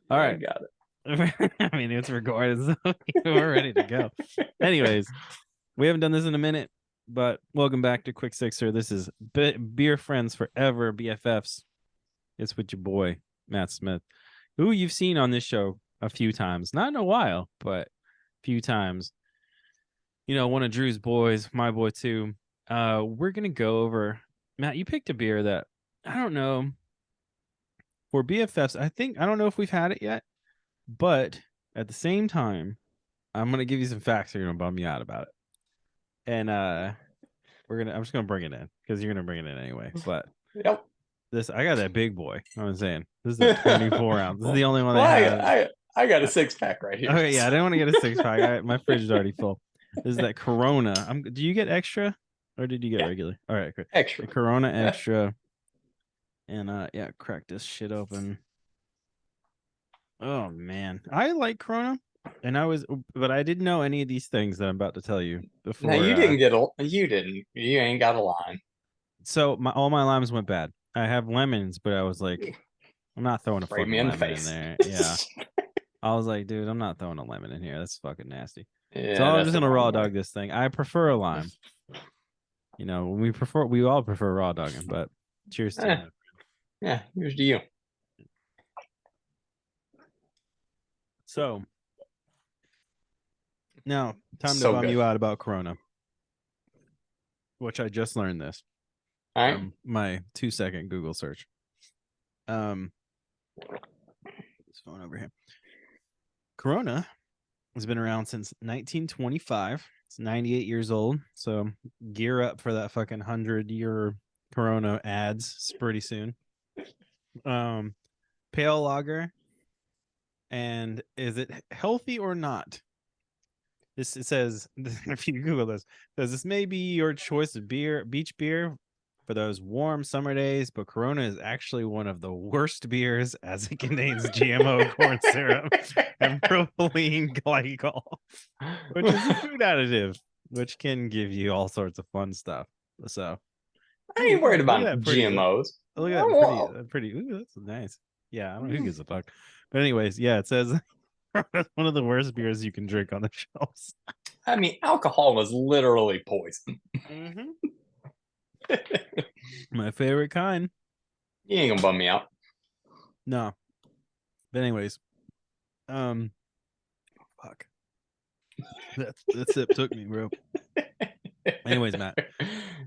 All I right. got it. I mean, it's recorded, so we're ready to go. Anyways, we haven't done this in a minute, but welcome back to Quick Sixer. This is Beer Friends Forever, BFFs. It's with your boy, Matt Smith, who you've seen on this show a few times. Not in a while, but a few times. You know, one of Drew's boys, my boy too. We're going to go over, Matt, you picked a beer that, I don't know, for BFFs, I don't know if we've had it yet, but at the same time, I'm gonna give you some facts that are gonna bum you out about it. And I'm just gonna bring it in because you're gonna bring it in anyway. But Yep. I got that big boy. I'm saying this is a 24 ounce. This is the only one Well, I have. I got a 6-pack right here. Okay, yeah, I didn't want to get a 6-pack. My fridge is already full. This is that Corona. Do you get extra, or did you get Yeah, regular? All right, good. extra. The Corona extra. And yeah, crack this shit open. Oh man, I like Corona, but I didn't know any of these things that I'm about to tell you Now before. you didn't get a. You didn't. You ain't got a line. So all my limes went bad. I have lemons, but I was like, I'm not throwing a Spray fucking me in the lemon in face. there. Yeah, I was like, dude, I'm not throwing a lemon in here. That's fucking nasty. So Yeah, I'm that's just the gonna raw wrong way. dog this thing. I prefer a lime. You know, we all prefer raw dogging. But cheers to you, Eh, my yeah, here's to you. So now, time to So bum good. you out about Corona, which I just learned this All right. from my 2-second Google search. This phone over here. Corona has been around since 1925. It's 98 years old. So gear up for that fucking 100-year Corona ads pretty soon. Pale lager. And is it healthy or not? It says, if you Google this, says this may be your choice of beach beer for those warm summer days, but Corona is actually one of the worst beers as it contains GMO corn syrup and propylene glycol, which is a food additive, which can give you all sorts of fun stuff. So, I ooh, ain't worried look at about that pretty. GMOs. Look at that pretty. Ooh, that's nice. Yeah, I don't know who gives a fuck. But anyways, yeah, it says one of the worst beers you can drink on the shelves. I mean, alcohol is literally poison. Mm-hmm. My favorite kind. You ain't gonna bum me out. No. But anyways, um, fuck. That sip took me, bro. Anyways, Matt.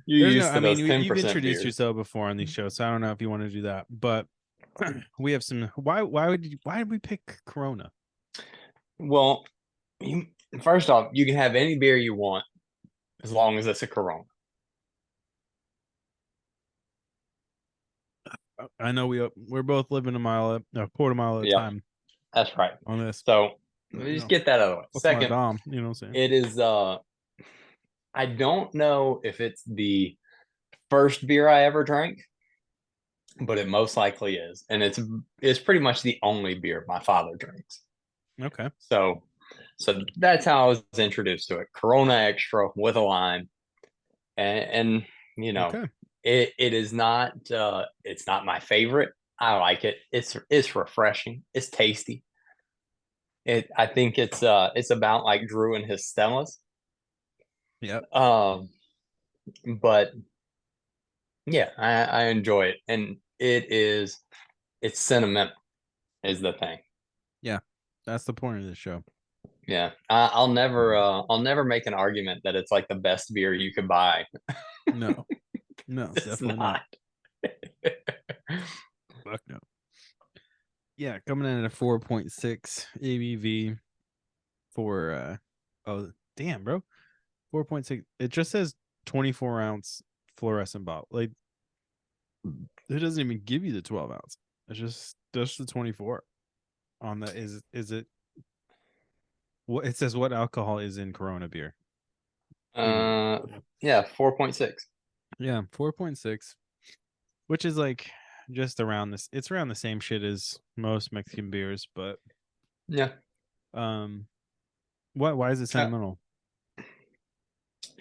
You There's no. used I to mean, those you've 10% introduced beers. yourself before on these shows, so I don't know if you want to do that. But we have some. Why did we pick Corona? Well, you, first off, you can have any beer you want as long as it's a Corona. I know we're both living a quarter mile at a Yep, time that's right. on this. So let But, me just get that out of the way. what's my Second, dom? You know what I'm saying? it is I don't know if it's the first beer I ever drank, but it most likely is. And it's pretty much the only beer my father drinks. Okay. So that's how I was introduced to it. Corona Extra with a lime. And you know, Okay. it is not it's not my favorite. I like it. It's refreshing. It's tasty. I think it's about like Drew and his Stellas. Yep. Um but yeah, I enjoy it. And it's sentimental is the thing. Yeah. That's the point of this show. Yeah. I'll never make an argument that it's like the best beer you could buy. No. No, It's definitely not. not. Fuck no. Yeah, coming in at a 4.6 ABV for oh damn, bro. 4.6. It just says 24-ounce fluorescent bottle. Like it doesn't even give you the 12-ounce. It's just the 24 on the is it what it says what alcohol is in Corona beer. Uh yeah, 4.6. Yeah, 4.6, which is like just around this. It's around the same shit as most Mexican beers, but Yeah. um why is it sentimental?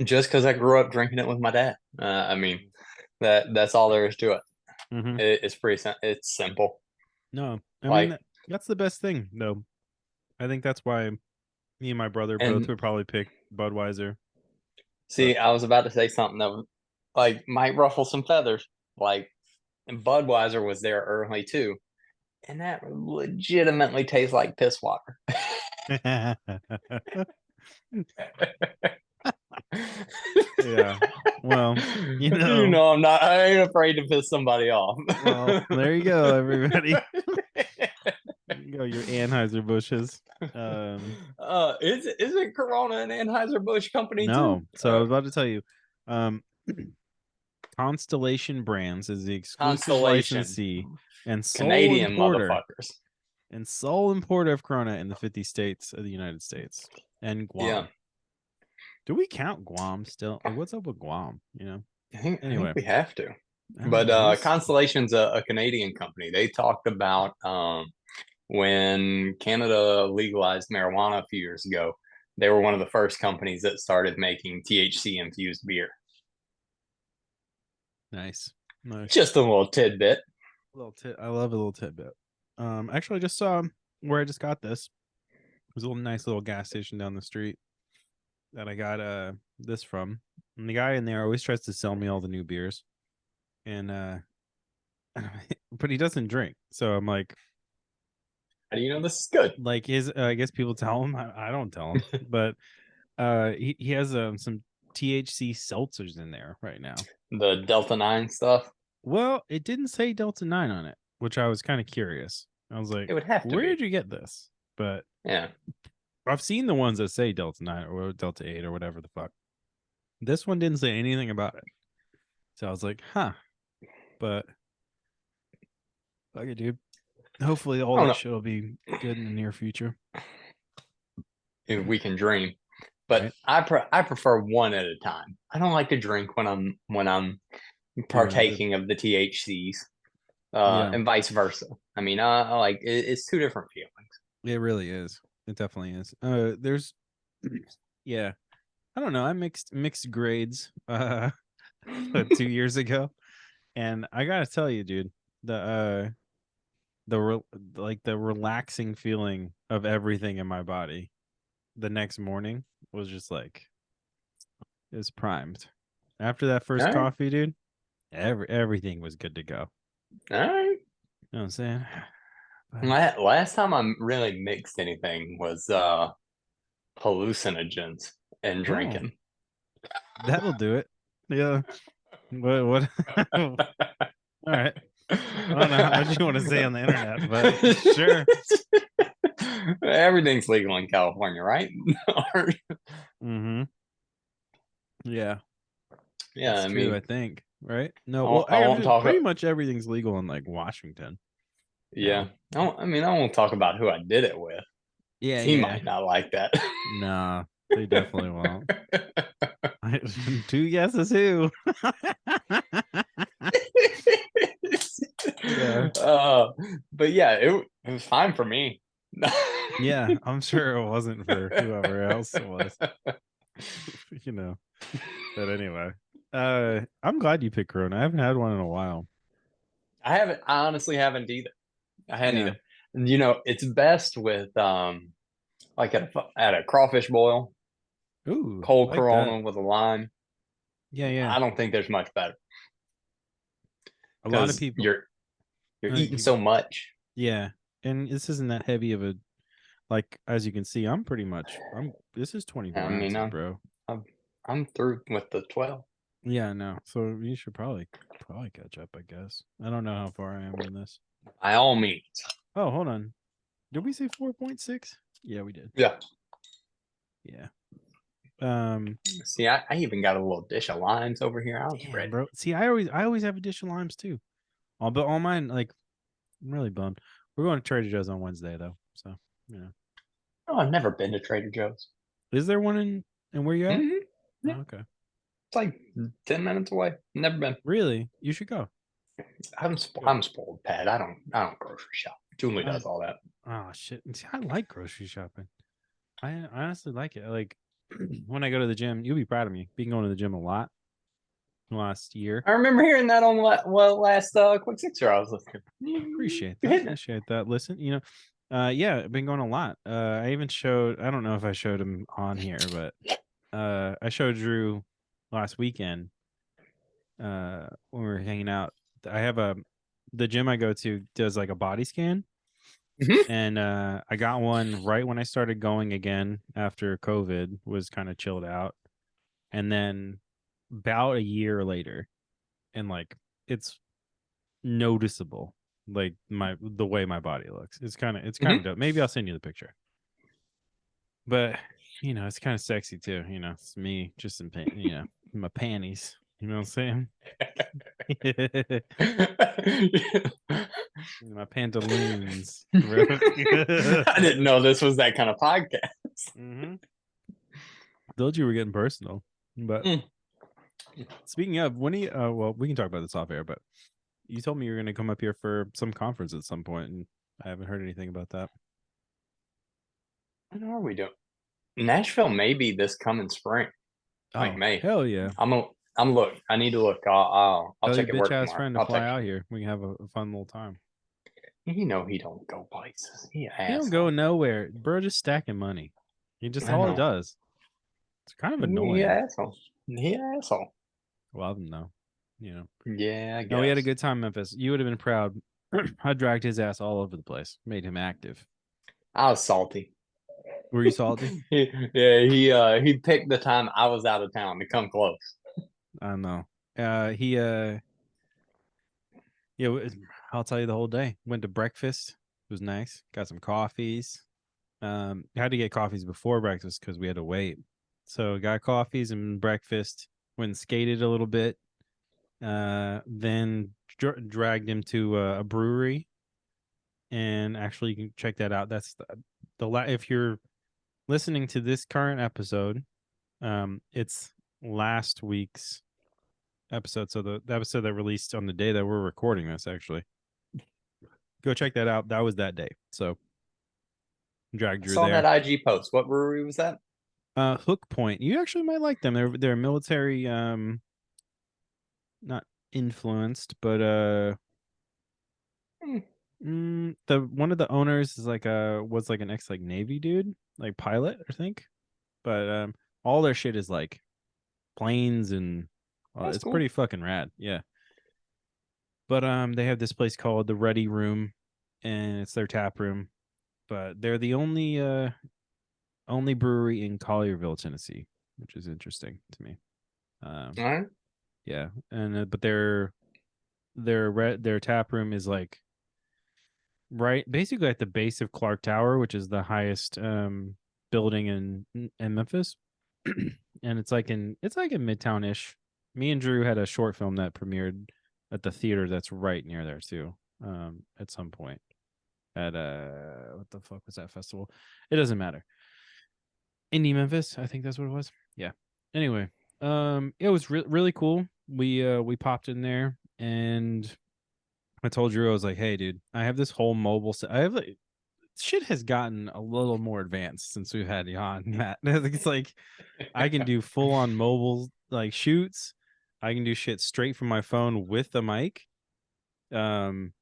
Just because I grew up drinking it with my dad. I mean, that's all there is to it. Mm-hmm. It's pretty it's simple. No, I mean Like That's the best thing, though. I think that's why me and my brother both And would probably pick Budweiser. But see, I was about to say something that like might ruffle some feathers. Like, and Budweiser was there early too, and that legitimately tastes like piss water. yeah. Well, You know, I ain't afraid to piss somebody off. Well, there you go, everybody. There you go, your Anheuser Busches. Isn't Corona an Anheuser-Busch company No. too? So I was about to tell you, um, Constellation Brands is the exclusive Constellation, licensee and sole Canadian importer motherfuckers. of Corona in the 50 states of the United States and Guam. Yeah. Do we count Guam still? Like, what's up with Guam? I think Anyway, we have to. I don't But know. Constellation's a Canadian company. They talked about when Canada legalized marijuana a few years ago, they were one of the first companies that started making THC infused beer. Nice. Just a little tidbit. I love a little tidbit. Actually, I just saw where I just got this. It was a little nice little gas station down the street that I got this from. And the guy in there always tries to sell me all the new beers. And but he doesn't drink. So I'm like, How do you know this is good? like his I guess people tell him. I don't tell him. But he has some THC seltzers in there right now. The Delta 9 stuff. Well, it didn't say Delta 9 on it, which I was kind of curious. I was like, It would have to where be. did you get this? But Yeah. I've seen the ones that say Delta 9 or Delta 8 or whatever the fuck. This one didn't say anything about it. So I was like, huh. But fuck it, dude. Hopefully all that shit will be good in the near future. If we can dream. But right? I prefer one at a time. I don't like to drink when I'm partaking of the THCs, Yeah, and vice versa. I mean, I like it's two different feelings. it really is. It definitely is. There's, yeah, I don't know. I mixed grades 2 years ago, and I gotta tell you, dude, the relaxing feeling of everything in my body the next morning was just like it was primed. After that first All right. coffee, dude, everything was good to go. All right. You know what I'm saying? Last time I really mixed anything was hallucinogens and Oh, drinking. that'll do it. Yeah. What? All right. I don't know how much you want to say on the internet, but sure. Everything's legal in California, right? Mm-hmm. Yeah. Yeah, That's I true, mean, I think. Right? No, well, I won't talk. pretty much everything's legal in like Washington. Yeah, Now. I mean, I won't talk about who I did it with. Yeah, He yeah. might not like that. Nah, they definitely won't. 2 guesses who? Yeah. But yeah, it was fine for me. Yeah, I'm sure it wasn't for whoever else it was. you know. But anyway, I'm glad you picked Corona. I haven't had one in a while. I honestly haven't either. I hadn't Yeah. either. You know, it's best with like at a crawfish boil, Ooh, cold like that. Corona with a lime. Yeah, yeah. I don't think there's much better A lot of because people. you're eating so much. Yeah, and this isn't that heavy of a like as you can see. This is 24 I mean, ounces, bro. I'm through with the 12. Yeah, no. So you should probably catch up, I guess. I don't know how far I am in this. By all means. Oh, hold on. Did we say 4.6? Yeah, we did. Yeah. Yeah. See, I even got a little dish of limes over here. I was Damn, ready. bro. See, I always have a dish of limes too. All mine, like, I'm really bummed. We're going to Trader Joe's on Wednesday though, so Oh, I've never been to Trader Joe's. Is there one in where you at? Mm-hmm. Yeah. Oh, okay. It's like 10 minutes away. Never been. Really? You should go. I'm spoiled, Pat. I don't grocery shop. Julie does all that. Oh shit! See, I like grocery shopping. I honestly like it. Like when I go to the gym, you'll be proud of me. Been going to the gym a lot last year. I remember hearing that on last Quick Sixer I was listening. Appreciate that. Appreciate that. Listen, Yeah, I've been going a lot. I even showed. I don't know if I showed him on here, but I showed Drew last weekend. When we were hanging out, I have the gym I go to does like a body scan, Mhm. and I got one right when I started going again after COVID was kind of chilled out, and then about a year later, and like it's noticeable, like the way my body looks. It's kind of Mhm. dope. Maybe I'll send you the picture. But it's kind of sexy too. It's me just in my panties. You know what I'm saying? My pantaloons, bro. I didn't know this was that kind of podcast. hmm Told you we're getting personal. But Mm. speaking of, when you, well, we can talk about this off air. But you told me you were going to come up here for some conference at some point, and I haven't heard anything about that. What are we doing? Nashville maybe this coming spring, like Oh, May. hell yeah! I'm a, I'm look. I need to look. I'll Tell your check at bitch work ass tomorrow. friend to I'll fly text out here. We can have a fun little time. you. You know he don't go places. He an He don't go asshole. nowhere, bro. Just stacking money. He just I all it know. does. It's kind of He annoying. an asshole. He an asshole. Love him though. You know. Yeah, I No, we had a guess. good time in Memphis. You would have been proud. I dragged his ass all over the place, made him active. I was salty. Were you salty? He picked the time I was out of town to come close. I don't know. He yeah, I'll tell you the whole day. Went to breakfast. It was nice. Got some coffees. Had to get coffees before breakfast because we had to wait. So got coffees and breakfast. Went and skated a little bit. Then dragged him to a brewery, and actually you can check that out. That's if you're listening to this current episode, it's last week's episode. So the episode that released on the day that we're recording this, actually, go check that out. That was that day. So drag I Drew saw that there. IG post. What brewery was that? Hook Point. You actually might like them. They're military, not influenced, but Hmm, the one of the owners is like was like an ex like Navy dude, like pilot, I think. But all their shit is like planes and that's it's cool. pretty fucking rad. Yeah. But they have this place called the Ready Room, and it's their tap room. But they're the only brewery in Collierville, Tennessee, which is interesting to me. All right. Yeah, and but their tap room is like right basically at the base of Clark Tower, which is the highest building in Memphis. And it's like in Midtown ish. Me and Drew had a short film that premiered at the theater that's right near there too. At some point at what the fuck was that festival? It doesn't matter. Indie Memphis, I think that's what it was. Yeah. Anyway, it was really cool. We popped in there, and I told Drew, I was like, "Hey, dude, I have this whole mobile set. I have like shit has gotten a little more advanced since we've had you on, Matt. It's like I can do full on mobile like shoots. I can do shit straight from my phone with the mic. Um,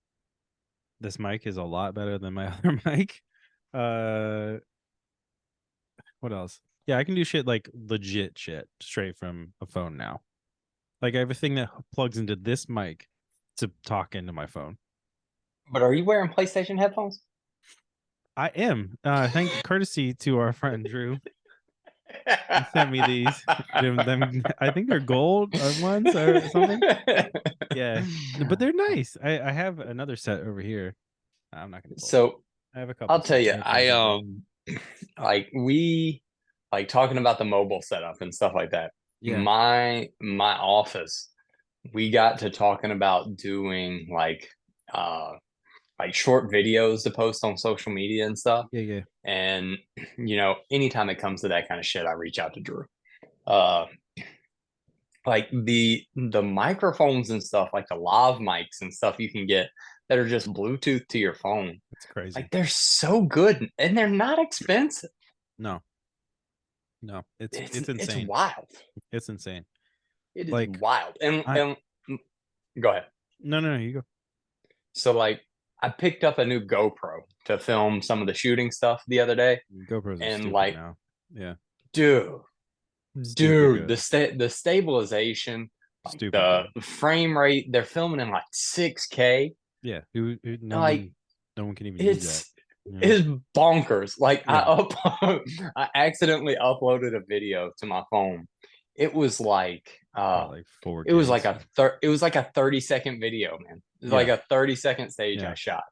this mic is a lot better than my other mic. Uh, what else? Yeah, I can do shit like legit shit straight from a phone now. Like I have a thing that plugs into this mic to talk into my phone. But are you wearing PlayStation headphones? I am. Thank courtesy to our friend Drew. He sent me these. I think they're gold ones or something. Yeah, but they're nice. I have another set over here. I'm not gonna pull it up. So I have a couple I'll tell sets of you, headphones like that. like we like talking about the mobile setup and stuff like that. Yeah, My office, we got to talking about doing like short videos to post on social media and stuff. yeah, yeah, And anytime it comes to that kind of shit, I reach out to Drew. Uh, like the microphones and stuff, like the lav mics and stuff you can get that are just Bluetooth to your phone. it's crazy. Like they're so good and they're not expensive. No, no, it's It's it's it's insane. wild. It's insane. It is Like wild. And I go ahead. no, you go. So like I picked up a new GoPro to film some of the shooting stuff the other day, GoPros are and stupid like, now. Yeah, dude, stupid dude, good. the stabilization, like Stupid the good. frame rate, they're filming in like 6K. Yeah, Like no one can even use that. it's You know? it's bonkers. Like Yeah, I accidentally uploaded a video to my phone. It was like what, like it was 4K like stuff. it was like a 30-second video, man. It was like Yeah, a 30-second stage I yeah. shot.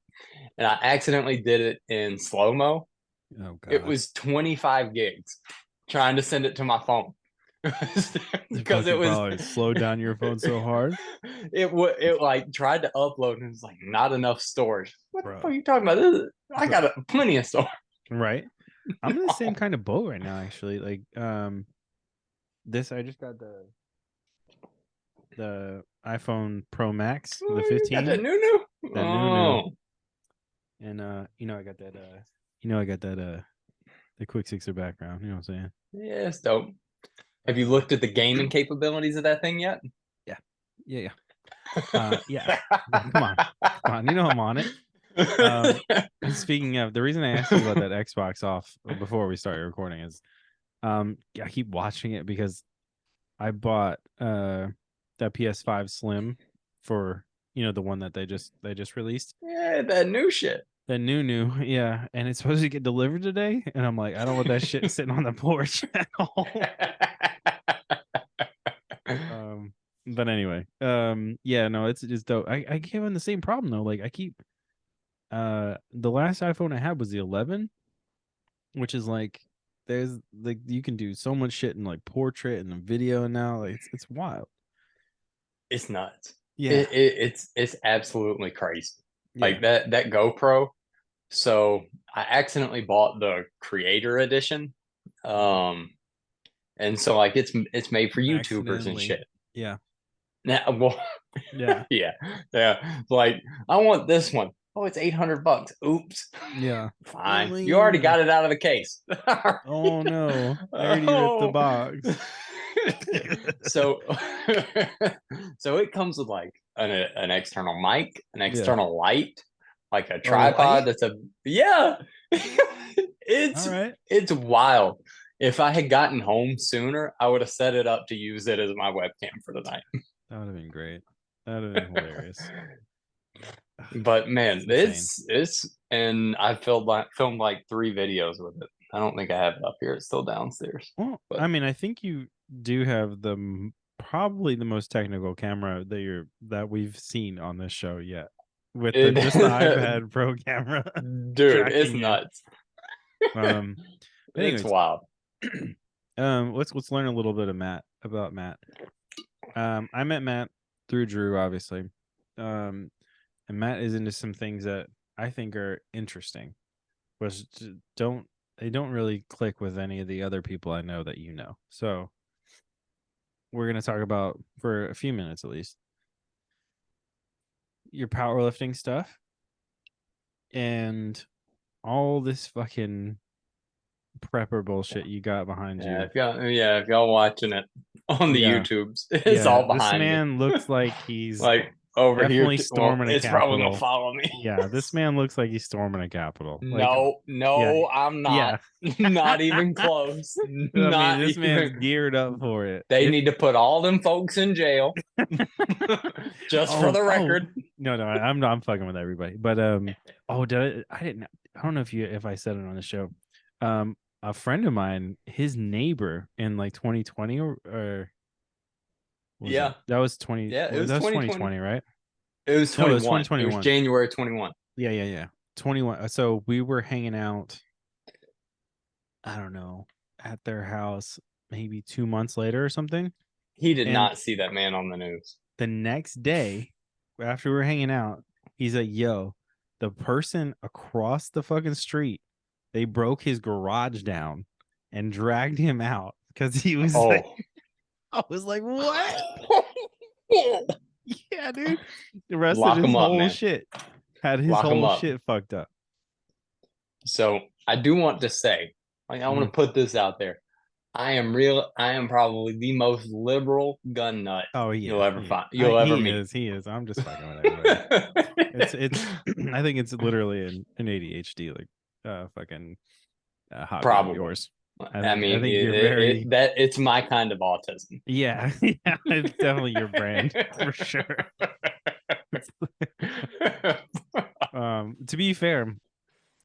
And I accidentally did it in slow-mo. Oh It God, was 25 gigs trying to send it to my phone. they Because it fucking was probably slowed down your phone so hard, it like tried to upload and it was like not enough storage. What the fuck bro. are you talking about? I got plenty of storage. Right? I'm in the same kind of boat right now, actually. Like, this I just got the iPhone Pro Max, the You got 15, that new? that new, Oh, and I got that, I got that, the quick sixer background. You know what I'm saying? yeah, it's dope. Have you Um, looked at the gaming capabilities of that thing yet? yeah, yeah, yeah. Yeah. Come on. You know I'm on it. And speaking of, the reason I asked you about that Xbox off before we started recording is, I keep watching it because I bought that PS5 Slim for the one that they just released. Yeah, that new shit. The new, yeah, and it's supposed to get delivered today, and I'm like, I don't want that shit sitting on the porch at all. But anyway, yeah, no, it's dope. I keep having the same problem though. Like I keep, the last iPhone I had was the 11, which is like, there's like you can do so much shit in like portrait and the video now. Like it's wild. It's nuts. Yeah, It's absolutely crazy. yeah. Like that GoPro. So I accidentally bought the creator edition. Um, and so like it's made for YouTubers and Accidentally. shit. Yeah, Now, well, yeah, yeah, yeah. Like I want this one. Oh, it's $800. Oops. yeah. Fine. You already Lame. got it out of the case. Oh no, I already ripped the Oh. box. So so it comes with like an external mic, an Yeah. external light, like a A tripod light? that's a yeah. All it's right. it's wild. If I had gotten home sooner, I would have set it up to use it as my webcam for the night. That would have been great. That would have been hilarious. But It's man, insane. it's and I filmed like 3 videos with it. I don't think I have it up here. It's still downstairs. Well, But I mean, I think you do have probably the most technical camera that we've seen on this show yet, with the it just the iPad Pro camera dude, it's tracking you. nuts. Um, but It's anyways, wild. let's learn a little bit about Matt. I met Matt through Drew, obviously. And Matt is into some things that I think are interesting, which they don't really click with any of the other people I know that you know. So we're gonna talk about, for a few minutes at least, your powerlifting stuff and all this fucking prepper bullshit you got behind Yeah, you. if y'all watching it on the Yeah, YouTubes, it's yeah. all This behind me. man looks like he's Like over here, definitely well, storming a it's probably gonna Capitol. follow me. Yeah, this man looks like he's storming a Capitol. Like, No, yeah, no, I'm not. yeah. Not even close. I mean, Not this man's even. geared up for it. They need to put all them folks in jail. Just for Oh, the oh, record. no, I'm not. I'm fucking with everybody. But oh, I didn't. I don't know if I said it on the show. A friend of mine, his neighbor in like 2020 or what was that? Yeah. That was 20. Yeah, it Well, was that was 2020. 2020, right? It was No, it was 21. It was 2021. January 21. Yeah, yeah, yeah. 21. So we were hanging out, I don't know, at their house maybe 2 months later or something. He did And not see that man on the news. the next day, after we were hanging out, he's like, yo, the person across the fucking street, they broke his garage down and dragged him out because he was like, Oh. I was like, what? Yeah, dude. The rest of Lock his him up, whole man. shit had his Lock him whole up. shit fucked up. So I do want to say, like, I want to put this out there. I am probably the most liberal gun nut Oh you'll yeah, ever yeah. find. You'll ever meet. He is. I'm just fucking with everybody. It's I think it's literally an ADHD like fucking hobby of Probably. yours. I I mean, think you're very it's my kind of autism. yeah, yeah, it's definitely your brand for sure. To be fair,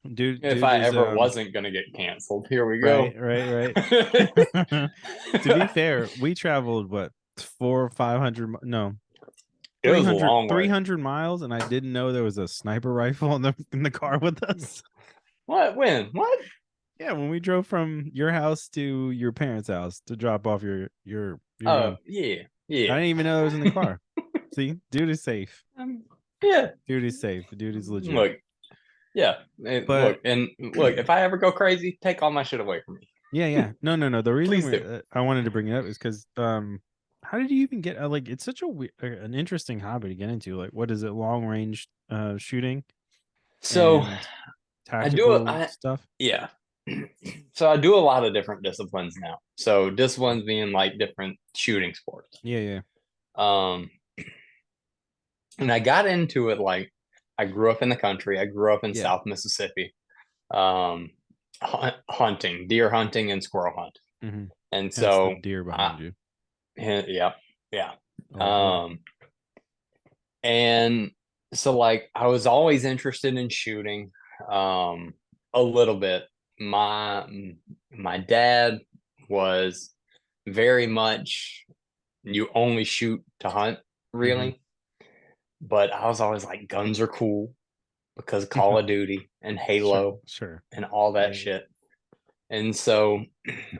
If dude I is ever wasn't gonna get canceled, here we right, go. right. To be fair, we traveled what 400 or 500 no It was a long three way. hundred miles, and I didn't know there was a sniper rifle in the car with us. What? When? What? Yeah, when we drove from your house to your parents' house to drop off your Oh, gun. yeah, I yeah. didn't even know it was in the car. See, dude is safe. Um, yeah. Dude is safe. Dude is legit. Look, yeah. But Look, if I ever go crazy, take all my shit away from me. yeah. No. The reason Please do. I wanted to bring it up is because how did you even get like it's such an interesting hobby to get into. Like, what is it? Long range shooting So and I do it. tactical stuff. Yeah. So I do a lot of different disciplines now. So disciplines being like different shooting sports. Yeah. Um, and I got into it like I grew up in the country. I grew up in Yeah. South Mississippi. Um, hunting, deer hunting, and squirrel hunt. Mm-hmm. And Hence the so, deer behind you. yeah, yeah. Oh boy. Um, and so like I was always interested in shooting, um, a little bit. My my dad was very much you only shoot to hunt, Mm-hmm. really. But I was always like, guns are cool because Call of Duty and Sure. Halo Sure. and all that Yeah. shit. And so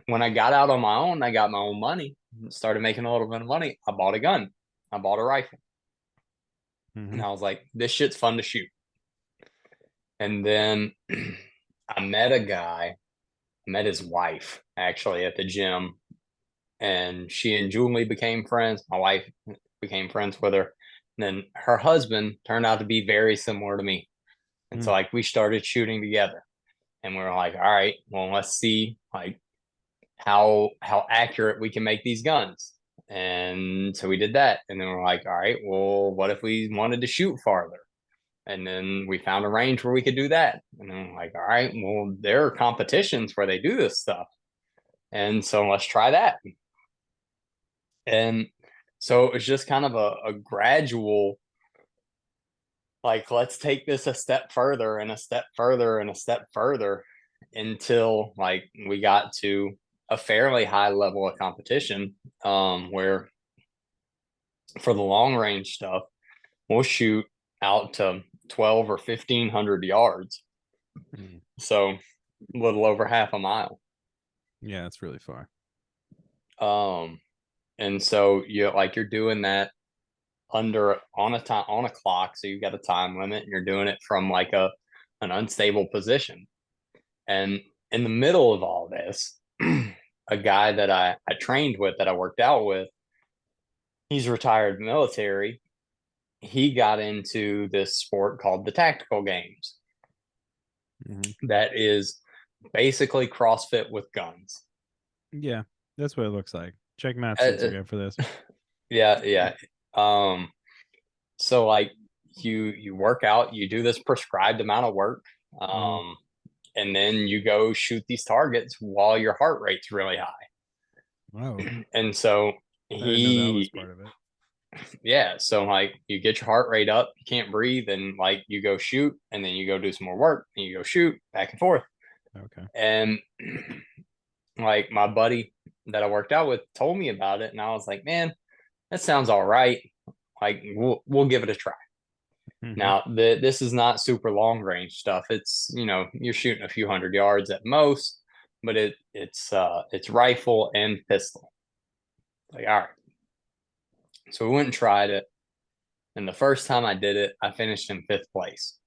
when I got out on my own, I got my own money, started making a little bit of money. I bought a gun, I bought a rifle, Mm-hmm. and I was like, this shit's fun to shoot. And then I met a guy, I met his wife actually at the gym, and she and Julie became friends. My wife became friends with her. And then her husband turned out to be very similar to me. And so Mm. like we started shooting together. And we were like, all right, well, let's see like how accurate we can make these guns. And so we did that. And then we're like, all right, well, what if we wanted to shoot farther? And then we found a range where we could do that. And then we're like, all right, well, there are competitions where they do this stuff. And so let's try that. And so it was just kind of a gradual, like, let's take this a step further and a step further and a step further until like we got to a fairly high level of competition, where for the long range stuff, we'll shoot out to 12 or 1500 yards. Mm. So a little over half a mile. Yeah, it's really far. Um, and so you're doing that under on a clock. So you've got a time limit and you're doing it from like an unstable position. And in the middle of all this, a guy that I trained with, that I worked out with, he's retired military. He got into this sport called the tactical games. Mm-hmm. That is basically CrossFit with guns. Yeah, that's what it looks like. Check Matt's Uh, Instagram for this. yeah. Um, so like you work out, you do this prescribed amount of work, Mm-hmm. and then you go shoot these targets while your heart rate's really Wow, high. And so I didn't know that was he part of it. yeah, so like you get your heart rate up, you can't breathe, and like you go shoot, and then you go do some more work, and you go shoot back and forth. Okay. And like my buddy that I worked out with told me about it, and I was like, man, that sounds all right. Like we'll give it a try. Mm-hmm. Now this is not super long range stuff. It's you're shooting a few hundred yards at most, but it's rifle and pistol. Like all right, so we went and tried it, and the first time I did it, I finished in fifth place.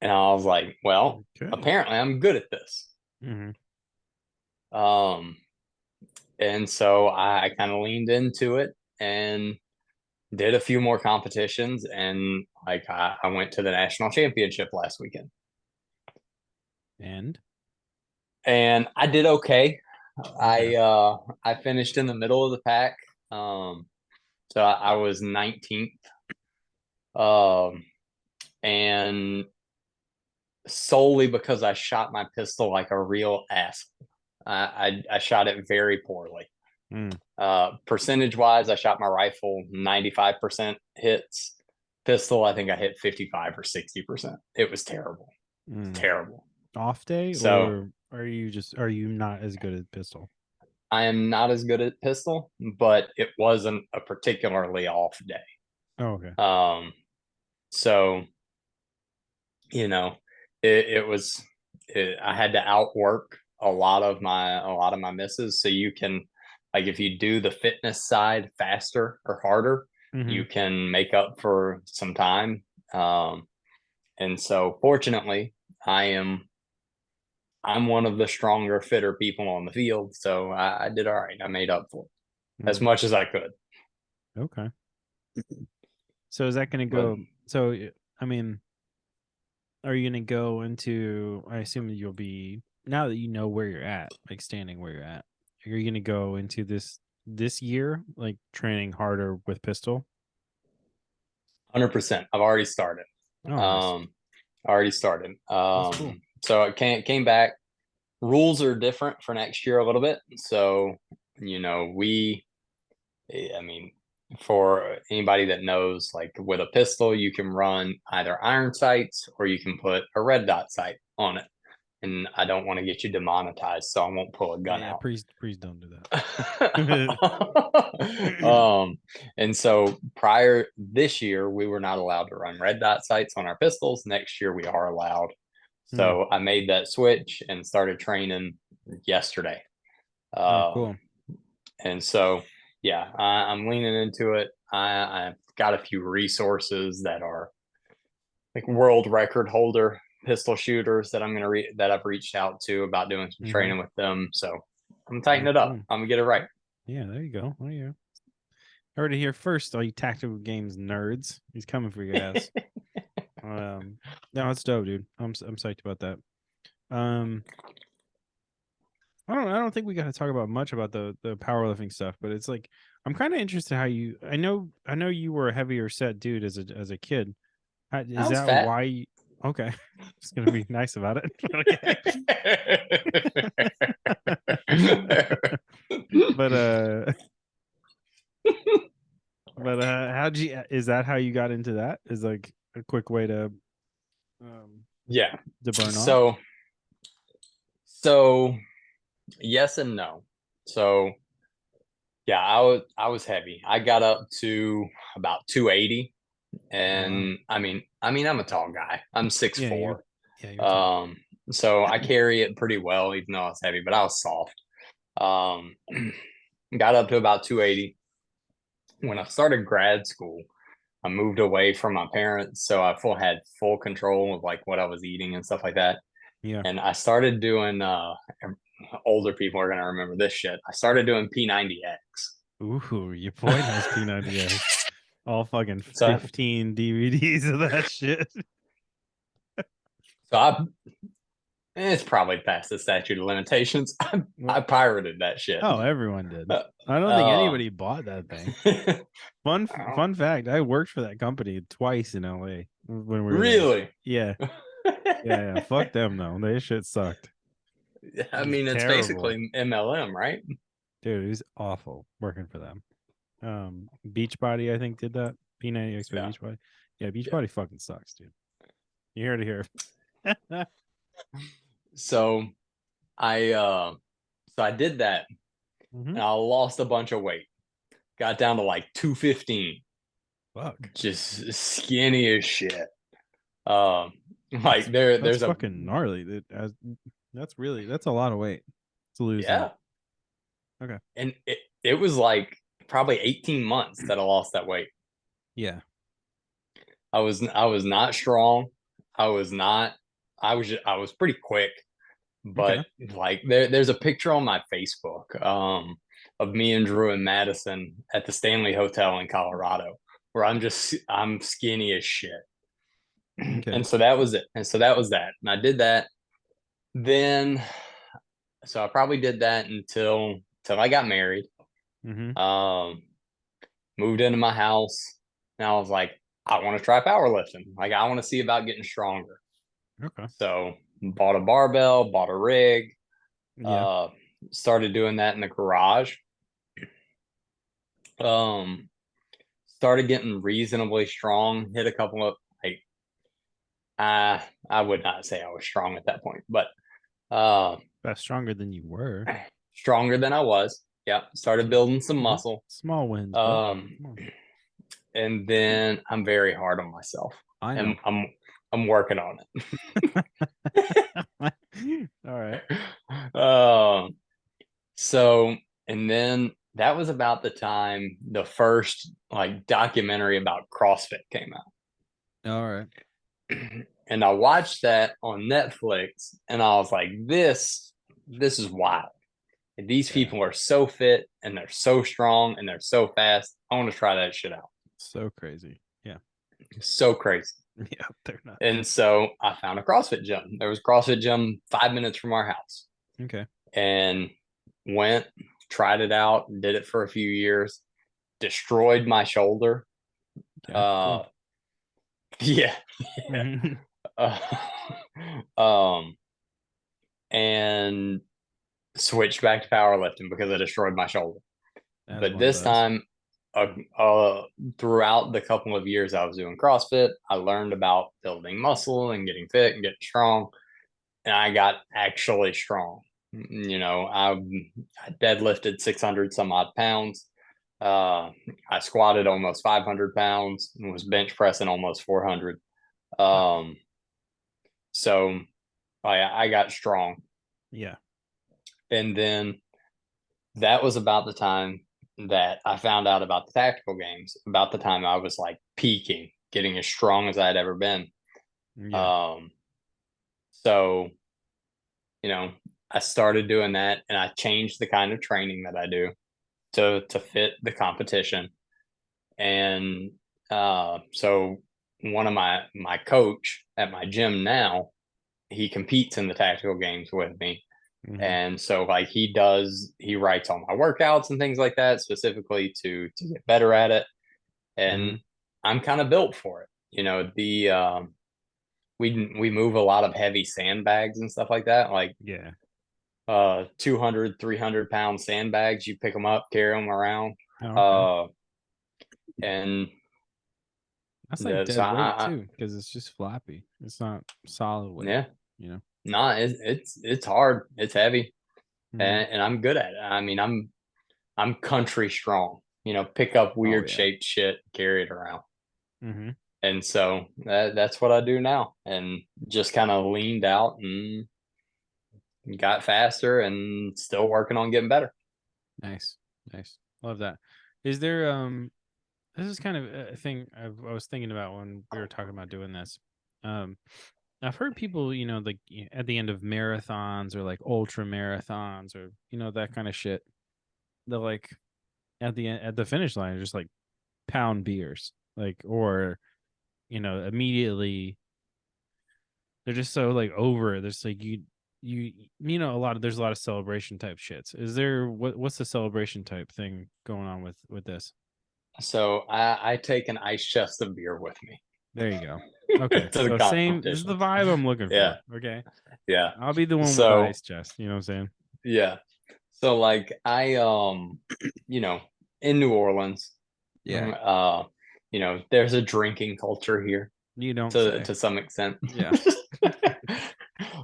And I was like, well, Okay. apparently I'm good at this. Mm-hmm. Um, and so I kind of leaned into it and did a few more competitions. And like I went to the national championship last weekend And and I did okay. Okay. I finished in the middle of the pack. So I was 19th. Um, and solely because I shot my pistol like a real ass. I shot it very poorly. Mm, Percentage wise, I shot my rifle 95% hits. Pistol, I think I hit 55 or 60%. It was terrible. mm. Terrible. Off day, So or are you not as good at pistol? I am not as good at pistol, but it wasn't a particularly off day. Oh, okay. Um, so you know, it was I had to outwork a lot of my misses. So you can, like, if you do the fitness side faster or harder, Mm-hmm. you can make up for some time. Um, and so fortunately, I am I'm one of the stronger, fitter people on the field. So I did all right. I made up for it as Mm. much as I could. Okay. So is that going to But go? So I mean, are you going to go into? I assume you'll be now that you know where you're at, like standing where you're at. Are you going to go into this year like training harder with pistol? 100%, I've already started. Oh, nice. Um, already started. That's cool. So it came back. Rules are different for next year a little bit. So, I mean, for anybody that knows, like with a pistol, you can run either iron sights or you can put a red dot sight on it. And I don't want to get you demonetized, so I won't pull a Yeah, gun yeah. out. Please don't do that. um, and so prior this year, we were not allowed to run red dot sights on our pistols. Next year, we are allowed. Hmm. So I made that switch and started training yesterday. Oh, Um, cool. and so, yeah, I'm leaning into it. I've got a few resources that are like world record holder pistol shooters that that I've reached out to about doing some Mm-hmm. training with them. So I'm tightening Oh, it up. cool. I'm gonna get it right. Yeah, there you go. There you go. Heard it here first, all you tactical games nerds. He's coming for your ass. No, it's dope, dude. I'm psyched about that. Um, I don't think we got to talk about much about the powerlifting stuff, but it's like I'm kind of interested how you. I know you were a heavier set dude as a kid. I Is was that fat. why? Okay, just gonna be nice about it. Okay, but how'd you? Is that how you got into that? Is like a quick way um Yeah. to burn off? So yes and no. So yeah, I was heavy. I got up to about 280, Oh wow. and I mean I'm a tall guy. I'm six Yeah, four. you're tall. Um, so I carry it pretty well, even though I was heavy, but I was soft. Um, got up to about 280. When I started grad school, I moved away from my parents, so I had full control of like what I was eating and stuff like that. Yeah. And I started doing older people are gonna remember this shit. I started doing P90X. Ooh, your boy knows P90X. All fucking So 15 DVDs of that shit. so I it's probably past the statute of limitations. I What? pirated that shit. Oh, everyone did. Uh, I don't think uh, anybody bought that thing. oh, Fun fact, I worked for that company twice in LA when we were there. really? Yeah. Yeah. Fuck them though. They shit sucked. It I was mean, it's terrible. basically MLM, right? Dude, it was awful working for them. Beachbody, I think, did that. P90X by Yeah, Beachbody. Yeah, yeah. Beachbody fucking sucks, dude. You heard it here. So I uh so I did that Hmm. and I lost a bunch of weight. Got down to like 215. Fuck. Just skinny as shit. Um That's like there that's there's a fucking gnarly. That's a lot of weight to lose that. yeah. Okay. And it was like probably 18 months that I lost that weight. Yeah. I was not strong. I was not I was pretty quick, but Okay. like there's a picture on my Facebook of me and Drew and Madison at the Stanley Hotel in Colorado where I'm skinny as shit. Okay. And so that was it. And so that was that. And I did that. Then So I probably did that until I got married. Mm-hmm. Um, moved into my house, and I was like, I want to try powerlifting. Like I want to see about getting stronger. Okay. So bought a barbell, bought a rig, Yeah. uh, started doing that in the garage. Um, started getting reasonably strong. Hit a couple of like I would not say I was strong at that point, but uh, That's stronger than you were. stronger than I was. Yeah, started So, building some you know, muscle. small wins, bro. Um, Come on. and then I'm very hard on myself, I and know. I'm working on All right. it. um, so and then that was about the time the first like documentary about CrossFit came All right. out. And I watched that on Netflix and I was like, this is wild. These Yeah. people are so fit and they're so strong and they're so fast. I want to try that shit out. So crazy. Yeah. So crazy. Yeah. They're nuts. And so I found a CrossFit gym. There was a CrossFit gym 5 minutes from our house Okay. and went, tried it out, did it for a few years, destroyed my shoulder. Okay. Uh, Cool. yeah. Yeah. Mhm. Uh, um, and switched back to powerlifting because I destroyed my shoulder. As But one this does. time, uh, throughout the couple of years I was doing CrossFit, I learned about building muscle and getting fit and getting strong. And I got actually strong. You know, I deadlifted 600 some odd pounds. I squatted almost 500 pounds and was bench pressing almost 400. Wow. Um, so I got strong. Yeah. And then that was about the time that I found out about the tactical games, about the time I was like peaking, getting as strong as I'd ever been. Yeah. Um, so, you know, I started doing that and I changed the kind of training that I do to fit the competition. And so one of my coach at my gym now, he competes in the tactical games with me. Hmm. And so like he writes all my workouts and things like that specifically to get better at it. Hmm. And I'm kind of built for it. You know, the we move a lot of heavy sandbags and stuff like that, like Yeah. 200 300 pound sandbags. You pick them up, carry them around, Oh, okay. uh and That's like the so dead weight too, because it's just flappy. It's not solid weight, yeah, you know? no, it's hard, it's heavy, Hmm. and I'm good at it. I mean, I'm country strong, you know, pick up Oh weird yeah. shaped shit, carry it around. Hmm. And so that's what I do now, and just kind of leaned out and got faster and still working on getting better. Nice. Nice. Love that. Is there this is kind of a thing I was thinking about when we were talking about doing this. Um I've heard people, like at the end of marathons or like ultra marathons or that kind of shit, they're like at the finish line just like pound beers, like or immediately they're just so like over it. There's like a lot of there's a lot of celebration type shits. Is there what's the celebration type thing going on with this? So I take an ice chest of beer with me There you go. Okay, to the so same. This is the competitions. vibe I'm looking Yeah, for. Okay, yeah. I'll be the one with the So ice chest. You know what I'm saying? yeah, so like I you know, in New Orleans, Yeah. there's a drinking culture here You don't to say. some extent. Yeah.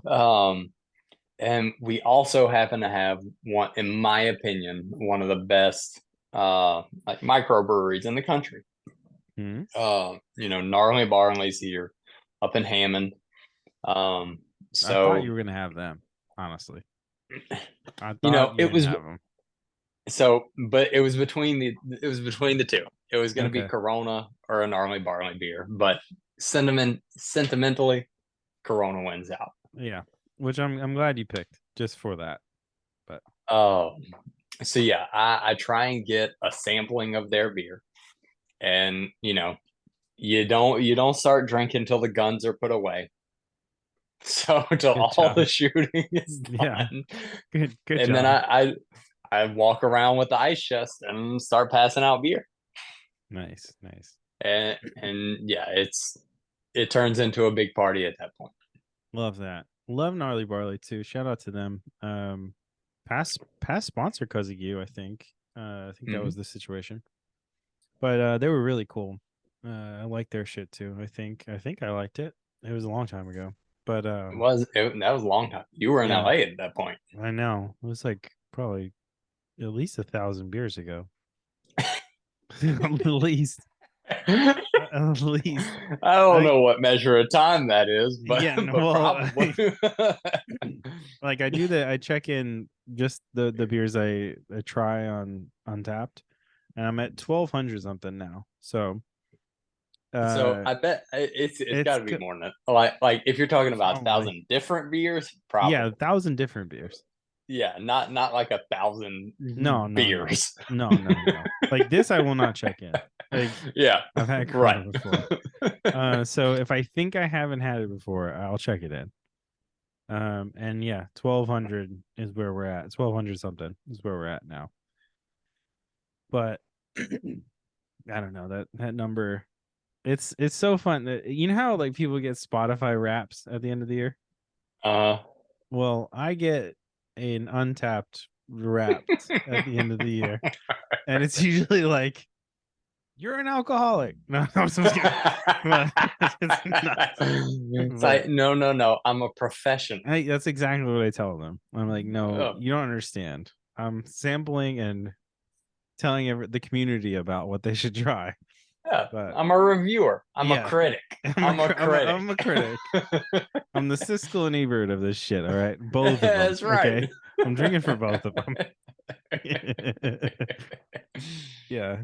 um And we also happen to have one, in my opinion, one of the best like microbreweries in the country. Hmm. Gnarly Barley's here up in Hammond. Um, I thought so you were gonna have them. Honestly, I you thought know, you were it gonna was have them. but it was between the two. It was gonna be Okay. Corona or a Gnarly Barley beer, but sentimentally, Corona wins out. Yeah. Which I'm glad you picked just for that. But Oh, so yeah, I try and get a sampling of their beer, and you don't start drinking till the guns are put away. So until Good all the job. shooting is Yeah. done, Good and then job. I walk around with the ice chest and start passing out beer. Nice. Nice. And yeah, it turns into a big party at that point. Love that. Love Gnarly Barley too. Shout out to them. Past sponsor because of you, I think. I think that Mhm. was the situation. But they were really cool. I liked their shit too. I think I liked it. It was a long time ago. But That was a long time. You were in yeah, LA at that point. I know. It was like probably at least 1,000 beers ago. At least. I At least. don't I know what measure of time that is, but yeah, no, but well, probably. like I do that. I check in just the beers I try on Untapped, and I'm at 1,200 something now. So So uh, I bet it's got it's to be more than that. Like if you're talking about a probably thousand different beers, yeah, probably. 1,000 different beers. Yeah, not like 1,000 No, no, no, beers. no, no, no. Like this, I will not check in. Like Yeah, I've had right. Corona before. So if I think I haven't had it before, I'll check it in. And yeah, 1,200 is where we're at. 1,200 something is where we're at now. But I don't know that number. It's so fun. You know how like people get Spotify Wraps at the end of the year. Uh, Well, I get an Untapped Wrapped at the end of the year, and it's usually like you're an alcoholic. No, I'm just kidding. But it's not. it's But like no. I'm a professional. that's exactly what I tell them. I'm like, no, Oh, you don't understand. I'm sampling and telling the community about what they should try. yeah, But I'm a reviewer. I'm a yeah, critic. I'm a critic. I'm a critic. I'm the Siskel and Ebert of this shit. All right, both of them. That's right. Okay, I'm drinking for both of them. Yeah.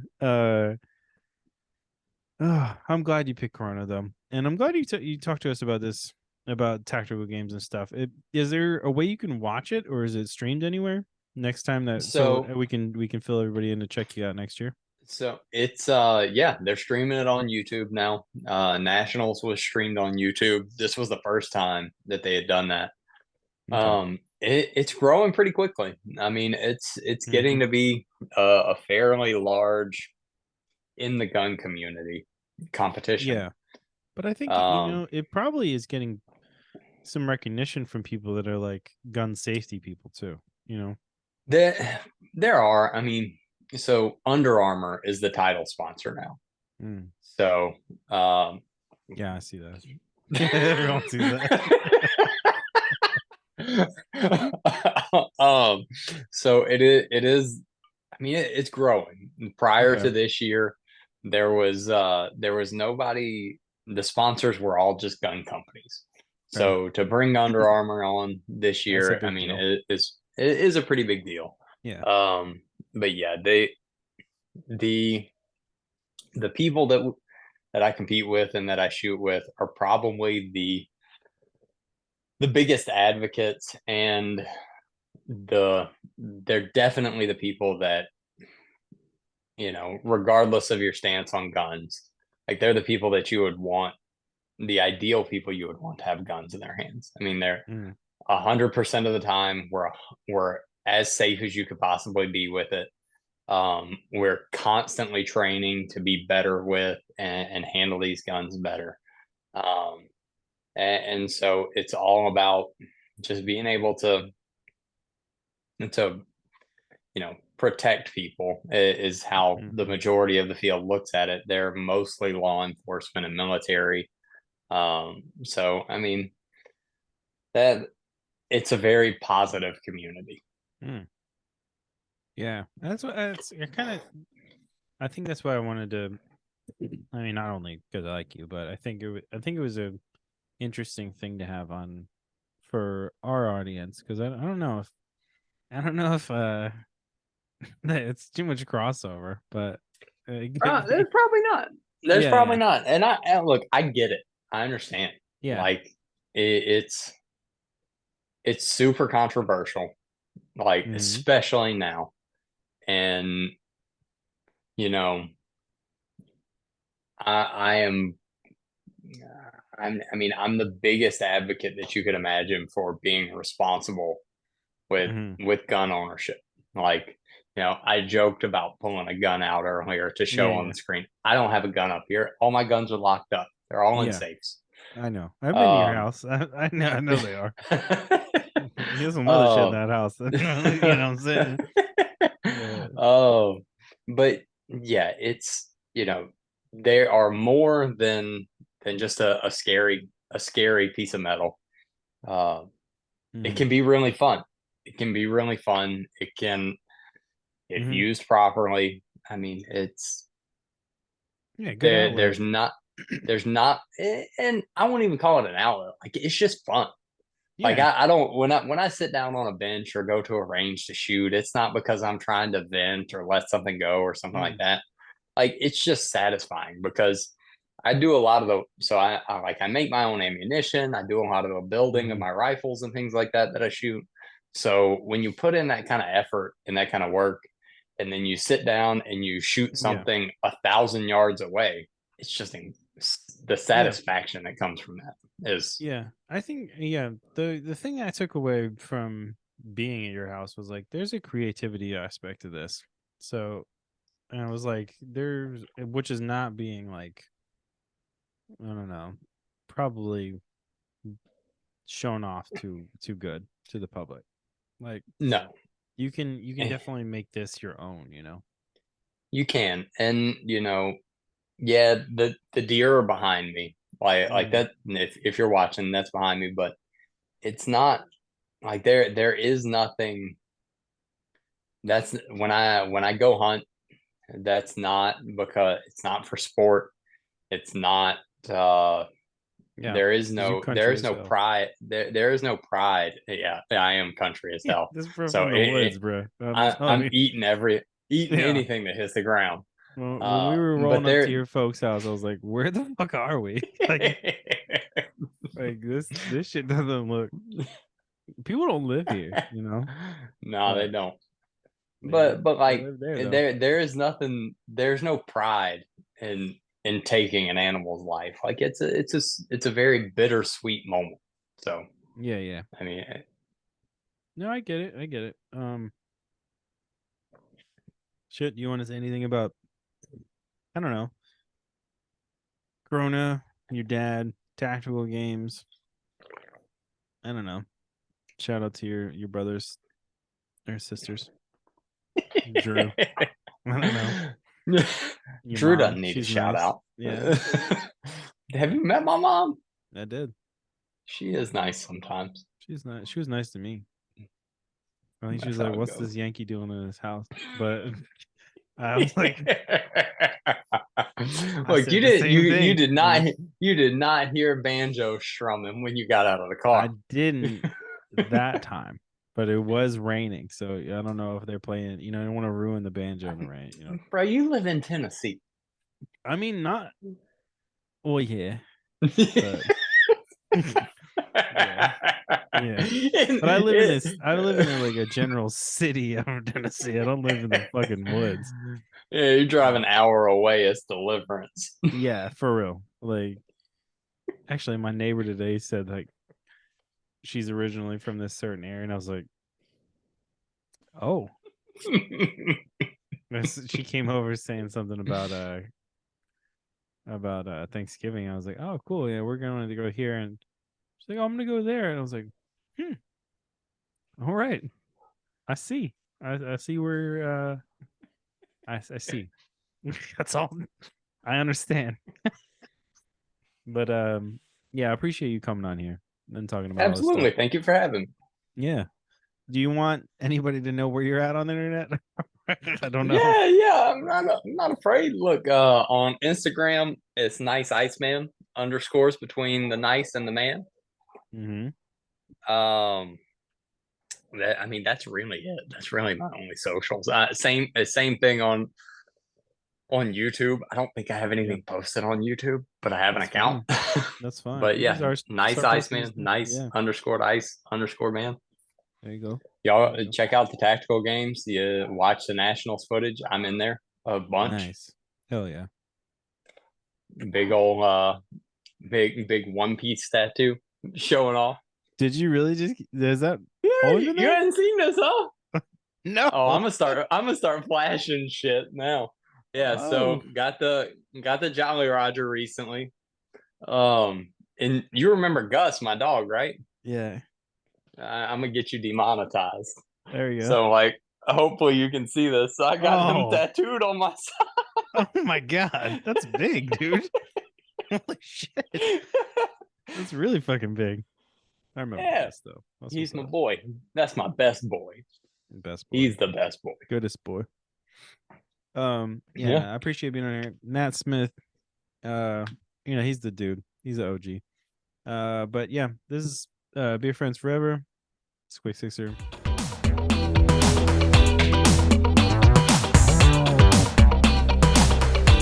I'm glad you picked Corona though, and I'm glad you talked to us about this about tactical games and stuff. Is there a way you can watch it, or is it streamed anywhere? Next time that so So we can fill everybody in to check you out next year. So it's yeah, they're streaming it on YouTube now. Nationals was streamed on YouTube. This was the first time that they had done that. Okay. It's growing pretty quickly. I mean, it's Hmm. getting to be a fairly large in the gun community competition. Yeah, but I think Um, it probably is getting some recognition from people that are like gun safety people too. You know. there there are, I mean, so Under Armour is the title sponsor now. Mm. So um Yeah, I see that. Everyone sees that. um, so it is. I mean, it's growing. Prior Okay. to this year, there was nobody. The sponsors were all just gun companies. Okay. So to bring Under Armour on this That's a year, I big mean, deal. it is a pretty big deal. Yeah. But yeah, the the people that I compete with and that I shoot with are probably the biggest advocates, and they're definitely the people that, regardless of your stance on guns, like they're the people that you would want, the ideal people you would want to have guns in their hands. I mean, they're Mm. 100% of the time we're as safe as you could possibly be with it. We're constantly training to be better with and handle these guns better. Um, and so it's all about just being able to protect people is how the Hmm. majority of the field looks at it. They're mostly law enforcement and military. So I mean that it's a very positive community. Mm. Yeah, that's what that's kind of. I think that's why I wanted to. I mean, not only because I like you, but I think it was a interesting thing to have on for our audience because I don't know if it's too much crossover, but it could There's be. probably not. There's Yeah, probably yeah, not. And look, I get it. I understand. yeah. Like it's super controversial, like Hmm. especially now. And you know, I am I'm the biggest advocate that you could imagine for being responsible with Hmm. gun ownership. Like, I joked about pulling a gun out earlier to Yeah, show on yeah, the screen. I don't have a gun up here. All my guns are locked up. They're all in yeah. safes. I know. I've been to your Um, house. I know they are. There's some other shit in oh, that house. You know what I'm saying? But oh, but yeah, it's there are more than just a scary piece of metal. Uh, it hmm can be really fun. It can be really fun. It can, if hmm used properly. I mean, it's yeah, good there. outlet. There's not, and I won't even call it an outlet. Like, it's just fun. Like, Yeah. I don't, when I sit down on a bench or go to a range to shoot, it's not because I'm trying to vent or let something go or something like Mm. that. Like, it's just satisfying because I do a lot of the, so I make my own ammunition. I do a lot of the building of Hmm. my rifles and things like that I shoot. So when you put in that kind of effort and that kind of work, and then you sit down and you shoot Yeah. something 1,000 yards away, it's just the Yeah. satisfaction that comes from that is Yeah. I think the thing I took away from being at your house was like there's a creativity aspect to this. So and I was like, there's which is not being like, I don't know, probably shown off too good to the public. Like no. you can definitely make this your own, you know? You can, and yeah, the deer are behind me, like Mm. that. If you're watching, that's behind me, but it's not like there is nothing. That's when I go hunt. That's not because it's not for sport. It's not. Yeah. There is Because you there country is as no hell. pride. There is no pride. Yeah, I am country as hell. This bro So from the woods, bro. I'm telling I'm you. eating Yeah. anything that hits the ground. Well, when we were But rolling up to there. your folks' house, I was like, "Where the fuck are we?" Like this shit doesn't look. People don't live here, you know. No, they But don't. they do. But They like, live there though. there is nothing. There's no pride in taking an animal's life. Like, it's a very bittersweet moment. So Yeah, yeah. I mean, No, I get it. I get it. Shit. You want to say anything about? I don't know. Corona, your dad, tactical games. I don't know. Shout out to your brothers or sisters. Drew. I don't know. Your Drew mom. doesn't need a She's shout nice. out. Yeah. Have Yeah. you met my mom? I did. She is nice sometimes. She's nice. She was nice to me. I think she That's was how like, it "What's goes. this Yankee doing in his house?" But I was like, I Look, said the same you thing. Like did not hear banjo strumming when you got out of the I car. didn't that time, but it was raining, so I don't know if they're playing. You know, I don't want to ruin the banjo in the rain. You know, Bro, you live in Tennessee. I mean, not. Well, yeah, but yeah, yeah. But I live in like a general city of Tennessee. I don't live in the fucking woods. Yeah, you drive Uh, an hour away. It's deliverance. yeah, for real. Like, actually, my neighbor today said like she's originally from this certain area, and I was like, oh. She came over saying something about Thanksgiving. I was like, oh, cool. Yeah, we're going to go here, and she's like, oh, I'm gonna go there, and I was like, hmm, all right, I see. I see where I see. That's all. I understand. But yeah, I appreciate you coming on here and talking about all this stuff. Absolutely. Thank you for having me. Yeah. Do you want anybody to know where you're at on the internet? I don't know. Yeah. I'm not afraid. Look, on Instagram, it's nice Iceman underscores between the nice and the man. Hmm. Um, I mean, that's really it. That's really my only socials. Same thing on YouTube. I don't think I have Yeah, anything posted on YouTube, but I have an that's account. fine. That's fine. But You can yeah, nice start posting Iceman, stuff. nice Yeah, underscored ice underscore man. there you go. There Y'all you go. check out the tactical games. You watch the Nationals footage. I'm in there a bunch. Nice. Hell yeah. Big old big One Piece tattoo showing off. Did you really just? Is that Yeah, always you been there? hadn't seen this, huh? No. Oh, I'm gonna start flashing shit now. Yeah, Oh, so got the Jolly Roger recently. And you remember Gus, my dog, right? yeah. I'm gonna get you demonetized. There you go. So like, hopefully you can see this. So I got him Oh, tattooed on my oh my God, that's big, dude. Holy shit, that's really fucking big. I remember Yeah, this though. That's what's he's my up. boy. That's my best boy. Best boy, He's the best boy. goodest boy. Yeah. Yeah, I appreciate being on here. Nat Smith, he's the dude. He's the OG. But yeah, this is Be Friends Forever. It's Quick Sixer.